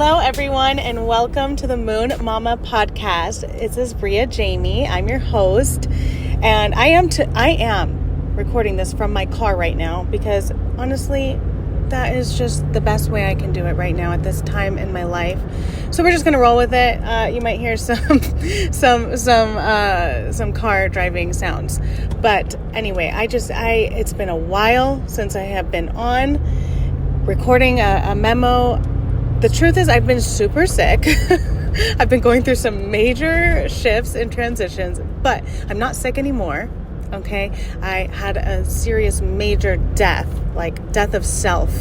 Hello, everyone, and welcome to the Moon Mama podcast. This is BRIA Jamie. I'm your host, and I am recording this from my car right now because honestly, that is just the best way I can do it right now at this time in my life. So we're just gonna roll with it. You might hear some car driving sounds, but anyway, it's been a while since I have been on recording a memo. The truth is I've been super sick. I've been going through some major shifts and transitions, but I'm not sick anymore. Okay. I had a serious major death, like death of self,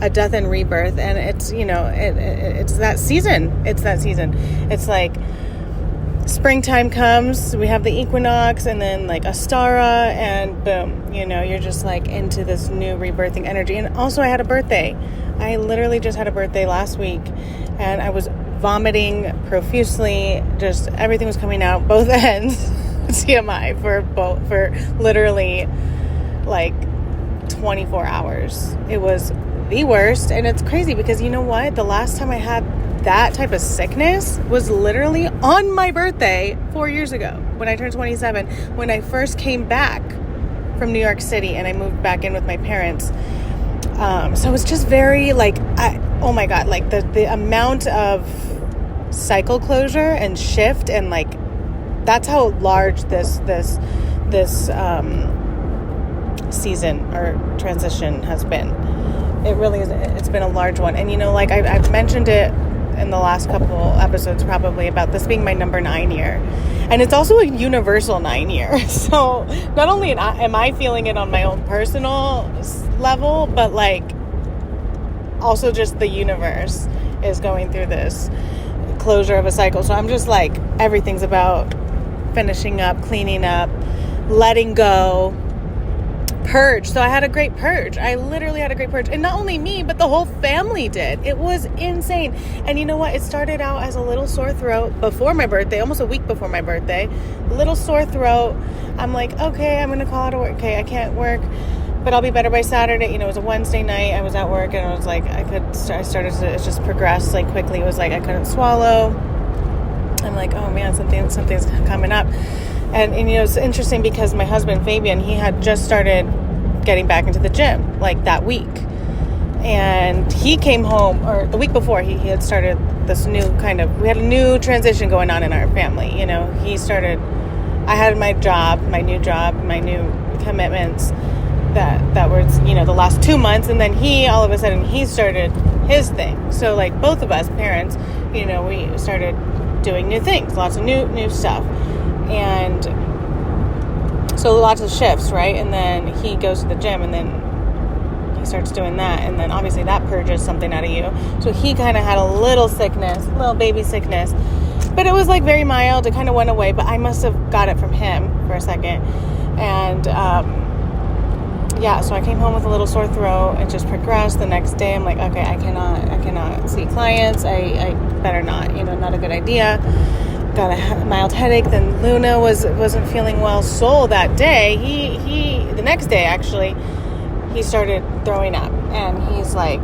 a death and rebirth. And it's, it's that season. It's like springtime comes, we have the equinox and then like Astara and boom, you're just like into this new rebirthing energy. And also I had a birthday. I literally just had a birthday last week and I was vomiting profusely. Just everything was coming out both ends. TMI for literally like 24 hours. It was the worst. And it's crazy because you know what? The last time I had that type of sickness was literally on my birthday 4 years ago when I turned 27, when I first came back from New York City and I moved back in with my parents. So it's just very oh my God, like the amount of cycle closure and shift and like, that's how large this season or transition has been. It really is. It's been a large one. And I've mentioned it in the last couple episodes probably about this being my number 9 year. And it's also a universal 9 year. So not only am I feeling it on my own personal level, but like also just the universe is going through this closure of a cycle. So I'm just like, everything's about finishing up, cleaning up, letting go, purge. So I had a great purge. I literally had a great purge. And not only me, but the whole family did. It was insane. And you know what? It started out as a little sore throat before my birthday, almost a week before my birthday. Little sore throat. I'm like, okay, I'm going to call out of work. Okay, I can't work, but I'll be better by Saturday. It was a Wednesday night. I was at work and I was like, I started to just progress like quickly. It was like I couldn't swallow. I'm like, oh man, something's coming up. And it's interesting because my husband, Fabian, he had just started getting back into the gym like that week. And he came home, or the week before, he had started this new we had a new transition going on in our family. I had my new job, my new commitments that were, the last 2 months. And then all of a sudden, he started his thing. So like both of us parents, we started doing new things, lots of new stuff. And so lots of shifts, right? And then he goes to the gym and then he starts doing that. And then obviously that purges something out of you. So he kind of had a little baby sickness, but it was like very mild. It kind of went away, but I must have got it from him for a second. And, so I came home with a little sore throat and just progressed. The next day, I'm like, okay, I cannot see clients. I better not, not a good idea. Got a mild headache. Then Luna wasn't feeling well. Soul that day, the next day actually, he started throwing up, and I'm like,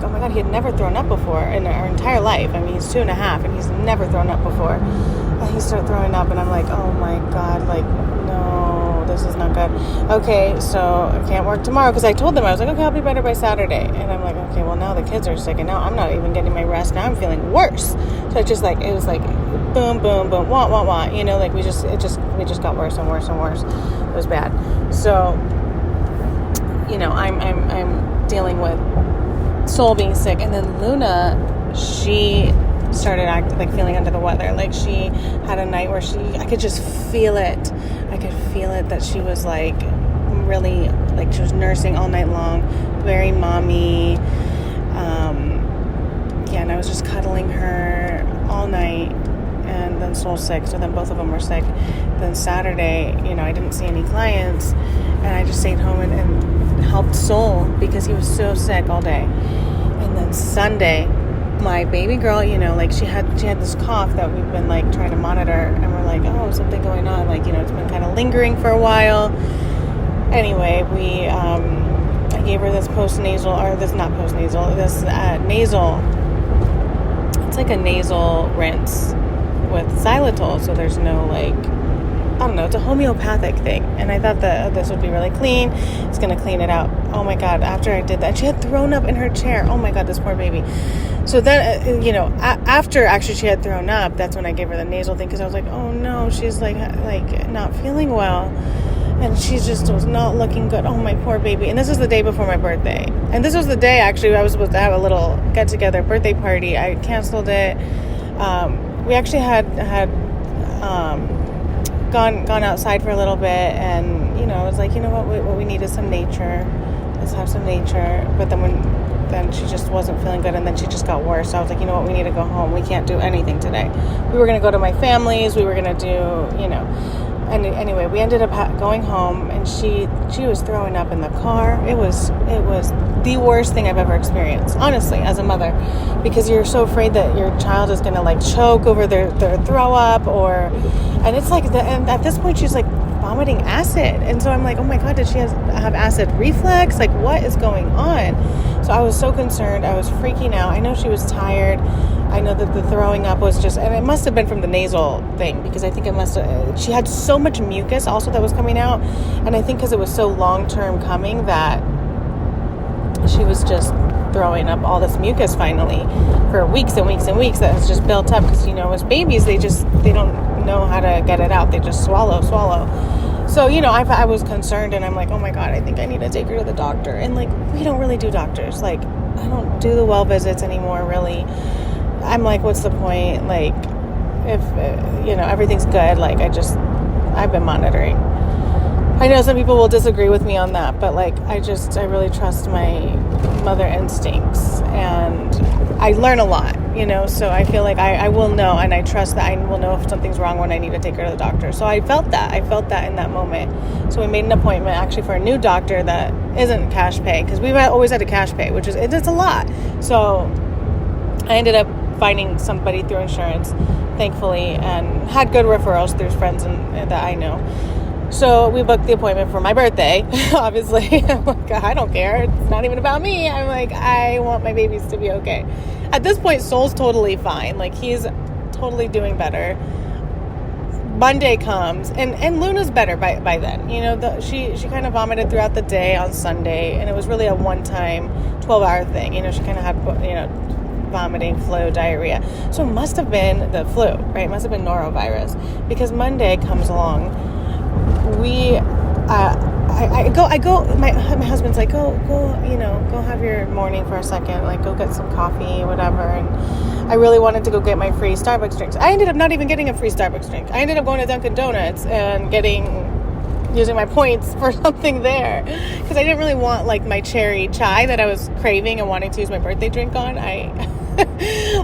oh my God, he had never thrown up before in our entire life. I mean, he's 2.5 and he's never thrown up before. And he started throwing up, and I'm like, oh my God, like, no, this is not good. Okay, so I can't work tomorrow because I told them, I was like, okay, I'll be better by Saturday. And I'm like, okay, well now the kids are sick and now I'm not even getting my rest. Now I'm feeling worse. So it was like boom, boom, boom, wah, wah, wah. We just got worse and worse and worse. It was bad. So, I'm dealing with Soul being sick, and then Luna, she started feeling under the weather. Like she had a night where I could just feel it. I could feel it that she was like really, like she was nursing all night long, very mommy. And I was just cuddling her all night, and then Soul sick. So then both of them were sick. Then Saturday, I didn't see any clients, and I just stayed home and helped Soul because he was so sick all day. And then Sunday, my baby girl, she had this cough that we've been like trying to monitor, and we're like, oh, something going on. Like, it's been kind of lingering for a while. Anyway, I gave her this nasal it's like a nasal rinse with xylitol, so there's no like, I don't know, it's a homeopathic thing. And I thought that this would be really clean. It's going to clean it out. Oh my God, after I did that, she had thrown up in her chair. Oh my God, this poor baby. So then, after actually she had thrown up, that's when I gave her the nasal thing, because I was like, oh no, she's like not feeling well. And she just was not looking good. Oh, my poor baby. And this was the day before my birthday. And this was the day, actually, I was supposed to have a little get-together birthday party. I canceled it. We actually had gone outside for a little bit, and I was like, what we need is some nature. Let's have some nature. But then she just wasn't feeling good, and then she just got worse. So I was like, we need to go home. We can't do anything today. We were going to go to my family's. We were going to do, And anyway, we ended up going home, and she was throwing up in the car. It was the worst thing I've ever experienced, honestly, as a mother, because you're so afraid that your child is going to like choke over their throw up, and it's like, and at this point she's like vomiting acid, and so I'm like, oh my God, did she have acid reflux? Like, what is going on? So I was so concerned. I was freaking out. I know she was tired. I know that the throwing up was just, and it must have been from the nasal thing, because I think she had so much mucus also that was coming out. And I think because it was so long-term coming that she was just throwing up all this mucus finally for weeks and weeks and weeks that has just built up, because, as babies, they don't know how to get it out. They just swallow. So, I was concerned, and I'm like, oh my God, I think I need to take her to the doctor. And like, we don't really do doctors. Like, I don't do the well visits anymore, really. I'm like, what's the point? Like, if, everything's good, like, I've been monitoring. I know some people will disagree with me on that, but like, I really trust my mother instincts, and I learn a lot, so I feel like I will know, and I trust that I will know if something's wrong when I need to take her to the doctor. So I felt that in that moment. So we made an appointment actually for a new doctor that isn't cash pay, because we've always had a cash pay, which is, it's a lot. So I ended up finding somebody through insurance, thankfully, and had good referrals through friends that I know. So we booked the appointment for my birthday, obviously. I'm like, I don't care. It's not even about me. I'm like, I want my babies to be okay. At this point, Soul's totally fine. Like, he's totally doing better. Monday comes, and Luna's better by then. She kind of vomited throughout the day on Sunday, and it was really a one-time 12-hour thing. She kind of had, vomiting, flu, diarrhea. So it must have been the flu, right? It must have been norovirus, because Monday comes along. I go, my husband's like, go have your morning for a second, like, go get some coffee, whatever. And I really wanted to go get my free Starbucks drinks. I ended up not even getting a free Starbucks drink. I ended up going to Dunkin' Donuts and using my points for something there, because I didn't really want like my cherry chai that I was craving and wanting to use my birthday drink on.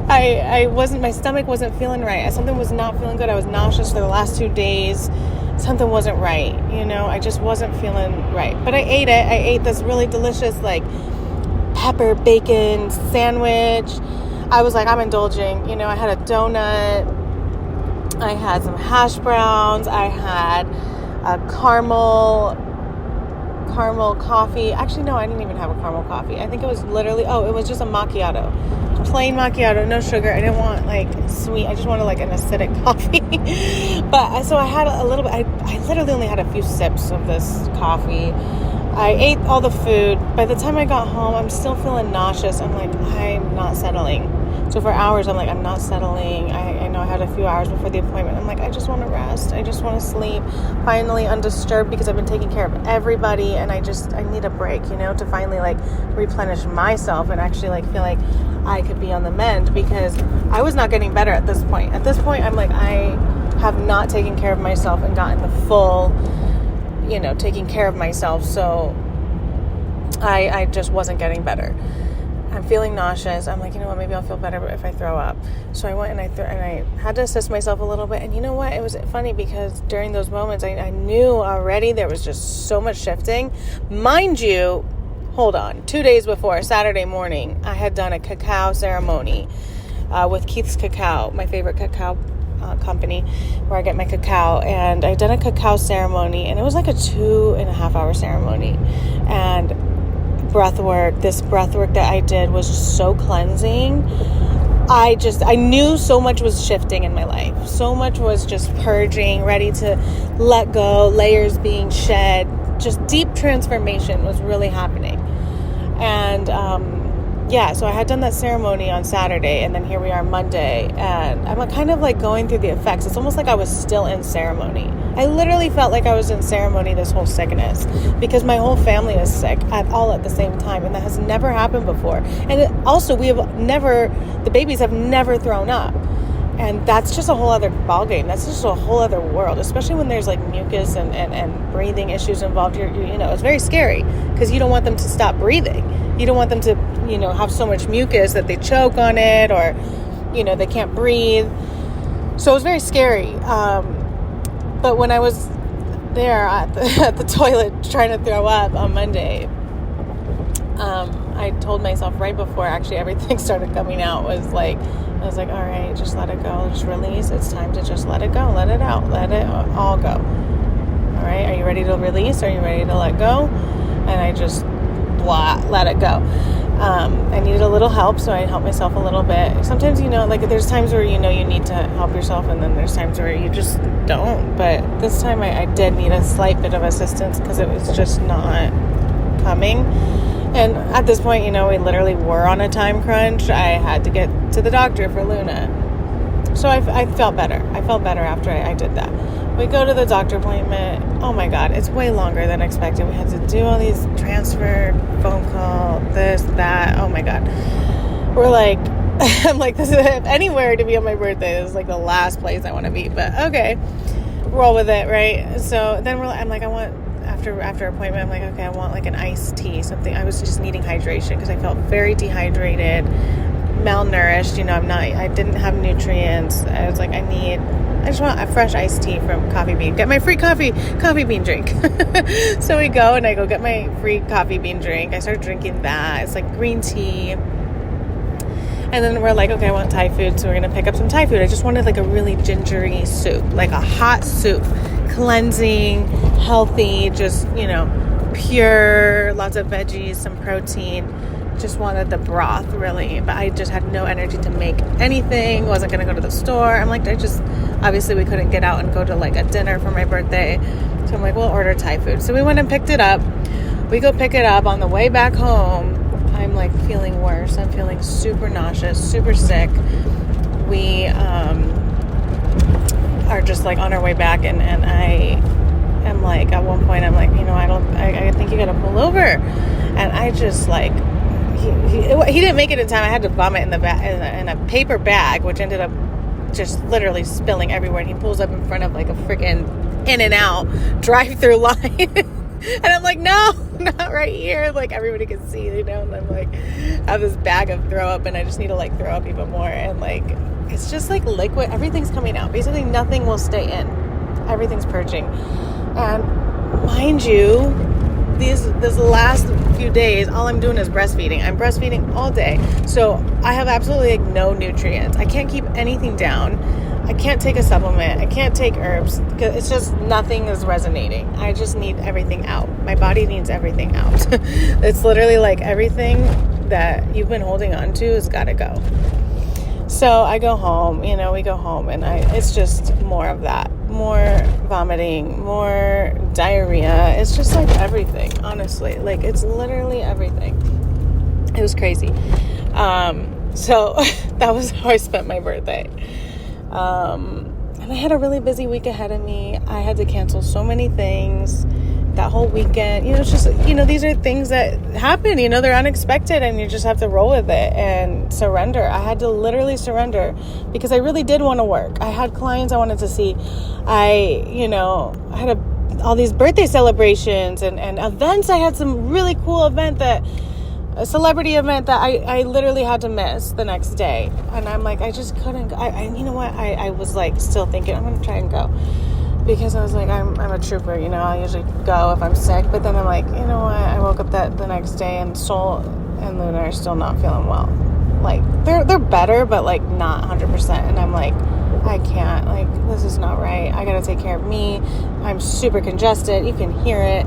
My stomach wasn't feeling right. Something was not feeling good. I was nauseous for the last 2 days. Something wasn't right. I just wasn't feeling right. But I ate it. I ate this really delicious, like, pepper bacon sandwich. I was like, I'm indulging. I had a donut. I had some hash browns. I had a caramel coffee. Actually, no, I didn't even have a caramel coffee. I think it was literally, it was just a macchiato. Plain macchiato, no sugar. I didn't want like sweet. I just wanted like an acidic coffee. But so I had a little bit. I literally only had a few sips of this coffee. I ate all the food. By the time I got home, I'm still feeling nauseous. I'm like, I'm not settling. So for hours, I'm like, I'm not settling. I know I had a few hours before the appointment. I'm like, I just want to rest. I just want to sleep. Finally undisturbed, because I've been taking care of everybody, and I need a break, to finally like replenish myself and actually like feel like I could be on the mend, because I was not getting better at this point. At this point, I'm like, I have not taken care of myself and gotten the full, taking care of myself. So I just wasn't getting better. I'm feeling nauseous. I'm like, maybe I'll feel better if I throw up. So I went and I had to assist myself a little bit. And you know what? It was funny, because during those moments, I knew already there was just so much shifting. Mind you, hold on. 2 days before, Saturday morning, I had done a cacao ceremony with Keith's Cacao, my favorite cacao company, where I get my cacao. And I done a cacao ceremony, and it was like a 2.5 hour ceremony. And this breath work that I did was so cleansing. I knew so much was shifting in my life. So much was just purging, ready to let go, layers being shed, just deep transformation was really happening. And, so I had done that ceremony on Saturday, and then here we are Monday, and I'm kind of like going through the effects. It's almost like I was still in ceremony. I literally felt like I was in ceremony this whole sickness, because my whole family is sick all at the same time, and that has never happened before. And also, the babies have never thrown up. And that's just a whole other ballgame. That's just a whole other world, especially when there's like mucus and breathing issues involved. It's very scary, because you don't want them to stop breathing. You don't want them to, have so much mucus that they choke on it, or, they can't breathe. So it was very scary. But when I was there at the toilet trying to throw up on Monday, I told myself right before actually everything started coming out, I was like, all right, just let it go. Just release. It's time to just let it go. Let it out. Let it all go. All right. Are you ready to release? Are you ready to let go? And I just let it go. I needed a little help, so I helped myself a little bit. Sometimes, there's times where, you need to help yourself, and then there's times where you just don't. But this time I did need a slight bit of assistance, because it was just not coming. And at this point, we literally were on a time crunch. I had to get to the doctor for Luna. So I felt better. I felt better after I did that. We go to the doctor appointment. Oh my God, it's way longer than expected. We had to do all these transfer, phone call, this, that. Oh my God. We're like, I'm like, this is anywhere to be on my birthday. This is like the last place I want to be. But okay, roll with it, right? So then I'm like, I want... After appointment, I'm like, okay, I want like an iced tea, something. I was just needing hydration, because I felt very dehydrated, malnourished. I didn't have nutrients. I was like, I just want a fresh iced tea from Coffee Bean. Get my free coffee bean drink. So we go, and I go get my free coffee bean drink. I started drinking that. It's like green tea. And then we're like, okay, I want Thai food, so we're going to pick up some Thai food. I just wanted like a really gingery soup, like a hot soup, cleansing, healthy, just, pure, lots of veggies, some protein. Just wanted the broth, really. But I just had no energy to make anything. Wasn't going to go to the store. I'm like, obviously we couldn't get out and go to like a dinner for my birthday. So I'm like, we'll order Thai food. So we went and picked it up. We go pick it up. On the way back home, I'm like feeling worse. I'm feeling super nauseous, super sick. We are just like on our way back, and I am like, at one point I'm like, I think you gotta pull over. And I just like, he didn't make it in time. I had to vomit in a paper bag, which ended up just literally spilling everywhere. And he pulls up in front of like a freaking In-N-Out drive-through line. And I'm like, no, not right here. Like, everybody can see, and I'm like, I have this bag of throw up, and I just need to like throw up even more. And like, it's just like liquid. Everything's coming out. Basically, nothing will stay in. Everything's purging. And mind you, this last few days, all I'm doing is breastfeeding. I'm breastfeeding all day. So I have absolutely like no nutrients. I can't keep anything down. I can't take a supplement. I can't take herbs, because it's just nothing is resonating. I just need everything out. My body needs everything out. It's literally like everything that you've been holding on to has got to go. So I go home, we go home, and it's just more of that. More vomiting, more diarrhea. It's just like everything, honestly. Like, it's literally everything. It was crazy. So that was how I spent my birthday. And I had a really busy week ahead of me. I had to cancel so many things that whole weekend. It's just, these are things that happen, they're unexpected, and you just have to roll with it and surrender. I had to literally surrender, because I really did want to work. I had clients I wanted to see. I had all these birthday celebrations and events. I had some really cool a celebrity event that I literally had to miss the next day. And I'm like, I just couldn't. I was like still thinking, I'm going to try and go. Because I was like, I'm a trooper, I usually go if I'm sick. But then I'm like, I woke up the next day, and Soul and Luna are still not feeling well. Like, they're better, but like not 100%. And I'm like, I can't. Like, this is not right. I got to take care of me. I'm super congested. You can hear it.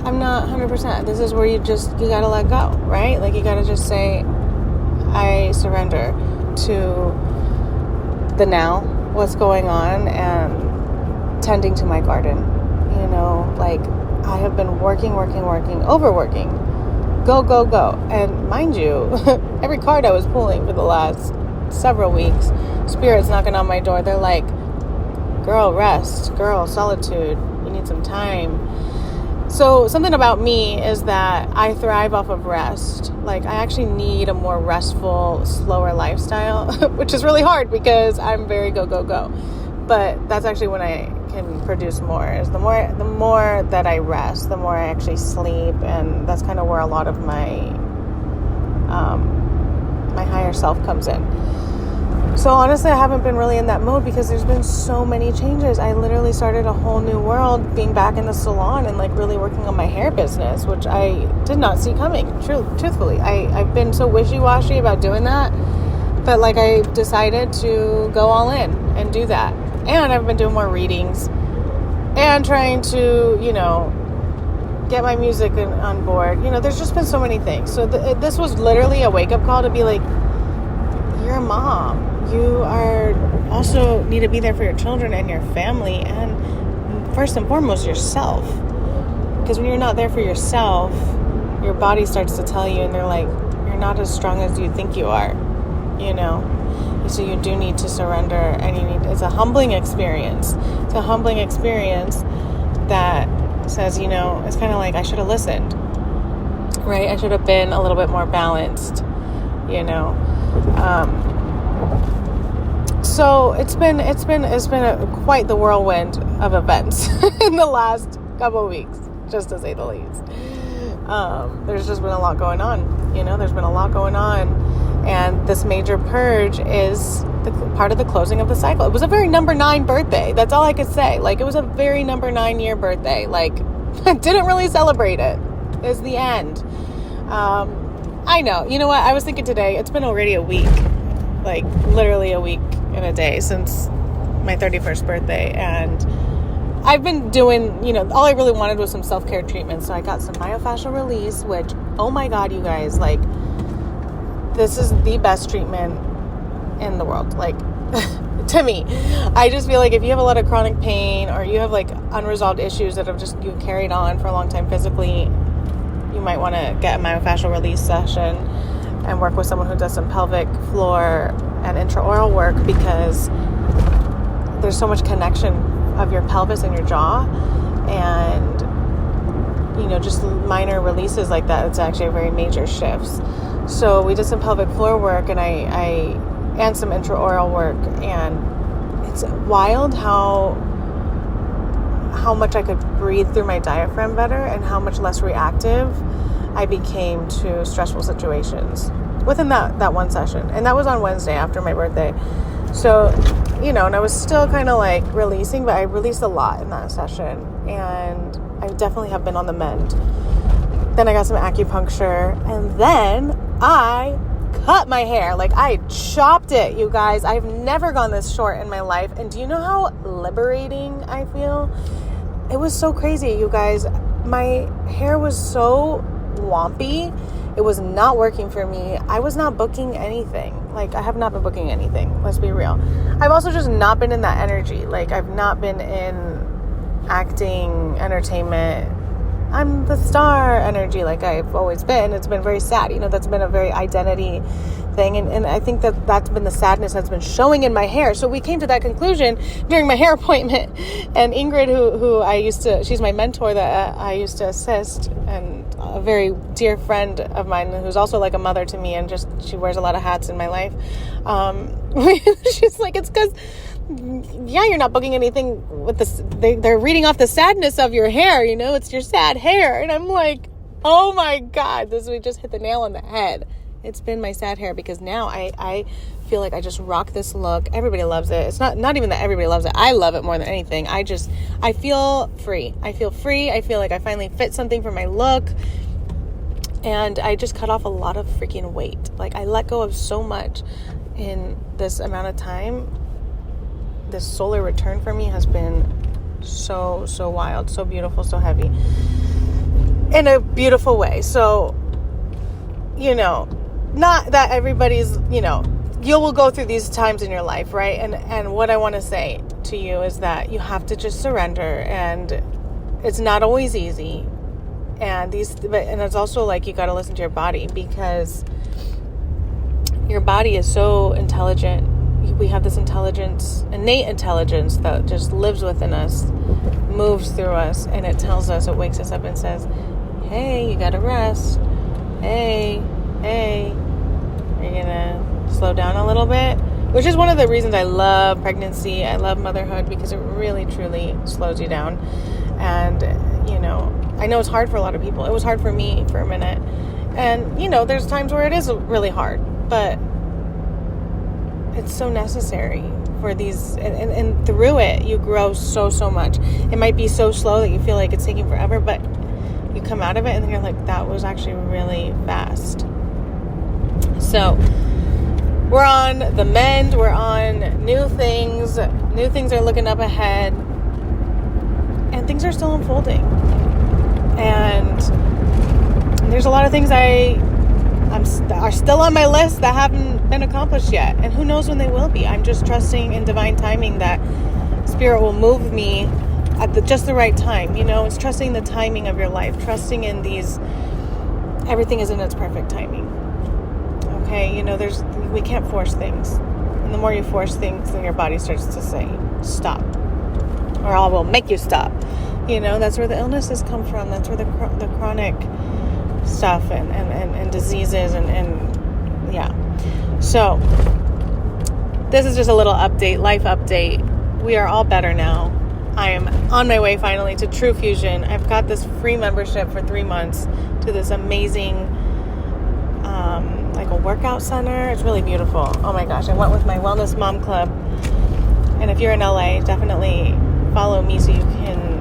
I'm not 100%. This is where you got to let go, right? Like, you got to just say, I surrender. to the now, what's going on, and tending to my garden. You know, like, I have been working, overworking, go. And mind you, every card I was pulling for the last several weeks, Spirit's knocking on my door. They're like, girl, rest, girl, solitude, you need some time. So something about me is that I thrive off of rest. Like, I actually need a more restful, slower lifestyle, which is really hard because I'm very go. But that's actually when I can produce more. Is the more that I rest, the more I actually sleep, and that's kind of where a lot of my my higher self comes in. So honestly, I haven't been really in that mode because there's been so many changes. I literally started a whole new world being back in the salon and like really working on my hair business, which I did not see coming. Truthfully, I've been so wishy-washy about doing that, but like I decided to go all in and do that. And I've been doing more readings and trying to, you know, get my music on board. You know, there's just been so many things. So this was literally a wake-up call to be like, you're a mom. You are also need to be there for your children and your family, and first and foremost, yourself. Because when you're not there for yourself, your body starts to tell you, and they're like, you're not as strong as you think you are, you know? So you do need to surrender, and it's a humbling experience. It's a humbling experience that says, you know, it's kind of like, I should have listened, right? I should have been a little bit more balanced, you know? So it's been quite the whirlwind of events in the last couple of weeks, just to say the least. There's just been a lot going on, you know, and this major purge is part of the closing of the cycle. It was a very number 9 birthday. That's all I could say. Like, it was a very number 9 year birthday. Like, I didn't really celebrate it. It's the end. I know. You know what? I was thinking today, it's been already a week, like literally a week and a day since my 31st birthday. And I've been doing, you know, all I really wanted was some self-care treatment. So I got some myofascial release, which, oh my God, you guys, like, this is the best treatment in the world. Like, to me, I just feel like if you have a lot of chronic pain or you have like unresolved issues that have just you carried on for a long time physically, you might want to get a myofascial release session and work with someone who does some pelvic floor and intraoral work, because there's so much connection of your pelvis and your jaw, and, you know, just minor releases like that, it's actually a very major shifts. So we did some pelvic floor work and and some intraoral work, and it's wild how much I could breathe through my diaphragm better and how much less reactive I became to stressful situations within that one session. And that was on Wednesday after my birthday. So, you know, and I was still kind of like releasing, but I released a lot in that session, and I definitely have been on the mend. Then I got some acupuncture, and then I cut my hair. Like, I chopped it, you guys. I've never gone this short in my life. And do you know how liberating I feel? It was so crazy, you guys. My hair was so wompy. It was not working for me. I was not booking anything. Like, I have not been booking anything. Let's be real. I've also just not been in that energy. Like, I've not been in acting, entertainment. I'm the star energy like I've always been. It's been very sad. You know, that's been a very identity thing. And I think that's been the sadness that's been showing in my hair. So we came to that conclusion during my hair appointment. And Ingrid, who she's my mentor that I used to assist, and a very dear friend of mine who's also like a mother to me, and just she wears a lot of hats in my life. She's like, it's because, yeah, you're not booking anything with this. They're reading off the sadness of your hair, you know, it's your sad hair. And I'm like, oh my God, we just hit the nail on the head. It's been my sad hair, because now I feel like I just rock this look. Everybody loves it. It's not even that everybody loves it. I love it more than anything. I feel free. I feel free. I feel like I finally fit something for my look. And I just cut off a lot of freaking weight. Like, I let go of so much in this amount of time. This solar return for me has been so wild, so beautiful, so heavy, in a beautiful way. So, you know, not that everybody's, you know, you will go through these times in your life, right? And what I want to say to you is that you have to just surrender, and it's not always easy. And it's also like, you got to listen to your body, because your body is so intelligent. We have this intelligence, innate intelligence, that just lives within us, moves through us, and it tells us, it wakes us up and says, hey, you got to rest. Hey, are you going to slow down a little bit? Which is one of the reasons I love pregnancy. I love motherhood, because it really, truly slows you down. And, I know it's hard for a lot of people. It was hard for me for a minute. And, there's times where it is really hard, but it's so necessary for these, and through it, you grow so much. It might be so slow that you feel like it's taking forever, but you come out of it and then you're like, that was actually really fast. So we're on the mend. We're on new things. New things are looking up ahead, and things are still unfolding. And there's a lot of things are still on my list that haven't been accomplished yet, and who knows when they will be. I'm just trusting in divine timing that Spirit will move me at just the right time. It's trusting the timing of your life, trusting in everything is in its perfect timing. Okay, we can't force things, and the more you force things, then your body starts to say stop, or I will make you stop. That's where the illnesses come from. That's where the chronic stuff and diseases and yeah. So this is just a little update, life update. We are all better now. I am on my way finally to True Fusion. I've got this free membership for 3 months to this amazing like a workout center. It's really beautiful. Oh my gosh, I went with my Wellness Mom Club. And if you're in LA, definitely follow me so you can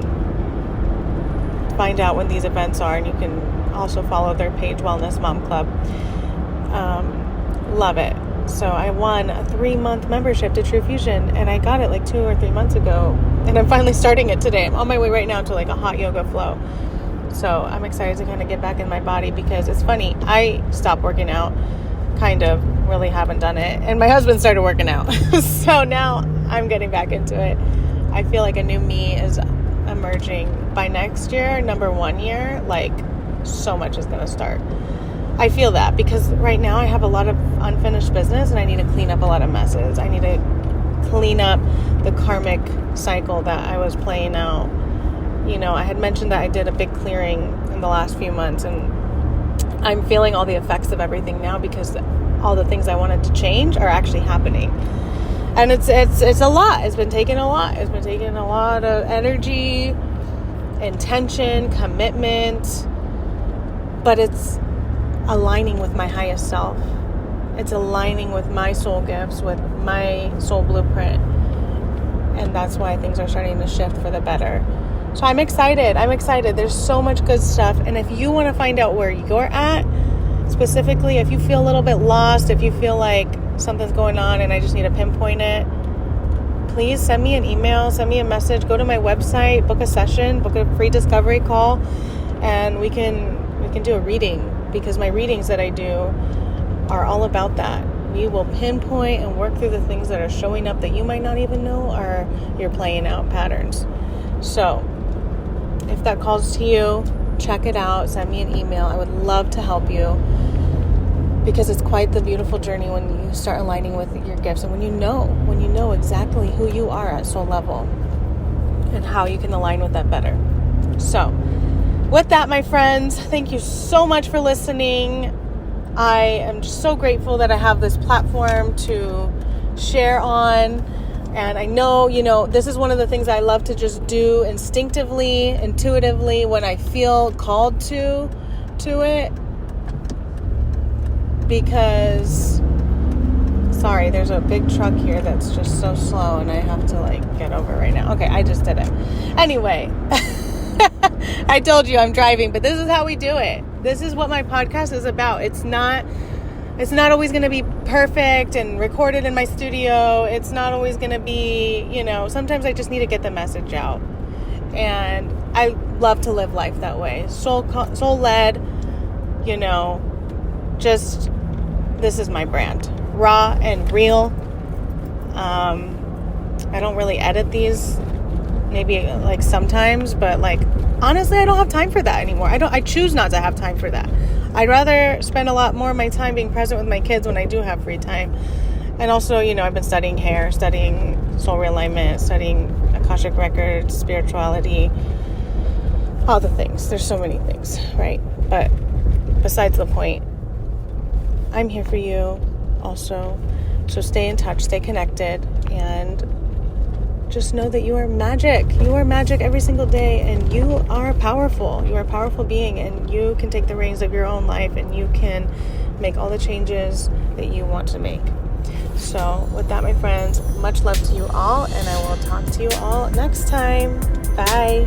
find out when these events are, and you can also follow their page, Wellness Mom Club. Love it. So I won a 3-month membership to True Fusion, and I got it like 2 or 3 months ago, and I'm finally starting it today. I'm on my way right now to like a hot yoga flow. So I'm excited to kind of get back in my body, because it's funny, I stopped working out, really haven't done it, and my husband started working out. So now I'm getting back into it. I feel like a new me is emerging. By next year, number 1 year, like, so much is going to start. I feel that, because right now I have a lot of unfinished business, and I need to clean up a lot of messes. I need to clean up the karmic cycle that I was playing out. I had mentioned that I did a big clearing in the last few months, and I'm feeling all the effects of everything now, because all the things I wanted to change are actually happening. And it's a lot. It's been taking a lot. It's been taking a lot of energy, intention, commitment, but it's aligning with my highest self. It's aligning with my soul gifts, with my soul blueprint. And that's why things are starting to shift for the better. So I'm excited. There's so much good stuff. And if you want to find out where you're at, specifically, if you feel a little bit lost, if you feel like something's going on and I just need to pinpoint it, please send me an email, send me a message, go to my website, book a session, book a free discovery call, and we can do a reading, because my readings that I do are all about that. We will pinpoint and work through the things that are showing up that you might not even know are your playing out patterns. So if that calls to you, check it out, send me an email. I would love to help you, because it's quite the beautiful journey when you start aligning with your gifts, and when you know exactly who you are at soul level and how you can align with that better. So with that, my friends, thank you so much for listening. I am just so grateful that I have this platform to share on. And I know, this is one of the things I love to just do instinctively, intuitively, when I feel called to it. Because, sorry, there's a big truck here that's just so slow, and I have to get over right now. Okay, I just did it. Anyway, I told you I'm driving, but this is how we do it. This is what my podcast is about. It's not always going to be perfect and recorded in my studio. It's not always going to be, sometimes I just need to get the message out. And I love to live life that way. Soul-led, just, this is my brand. raw and real. I don't really edit these, maybe like sometimes, but like honestly, I don't have time for that anymore. I choose not to have time for that. I'd rather spend a lot more of my time being present with my kids when I do have free time. And also, I've been studying hair, studying soul realignment, studying Akashic records, spirituality, all the things. There's so many things, right? But besides the point, I'm here for you also. So stay in touch, stay connected, and just know that you are magic. You are magic every single day, and you are powerful. You are a powerful being, and you can take the reins of your own life, and you can make all the changes that you want to make. So with that, my friends, much love to you all, and I will talk to you all next time. Bye.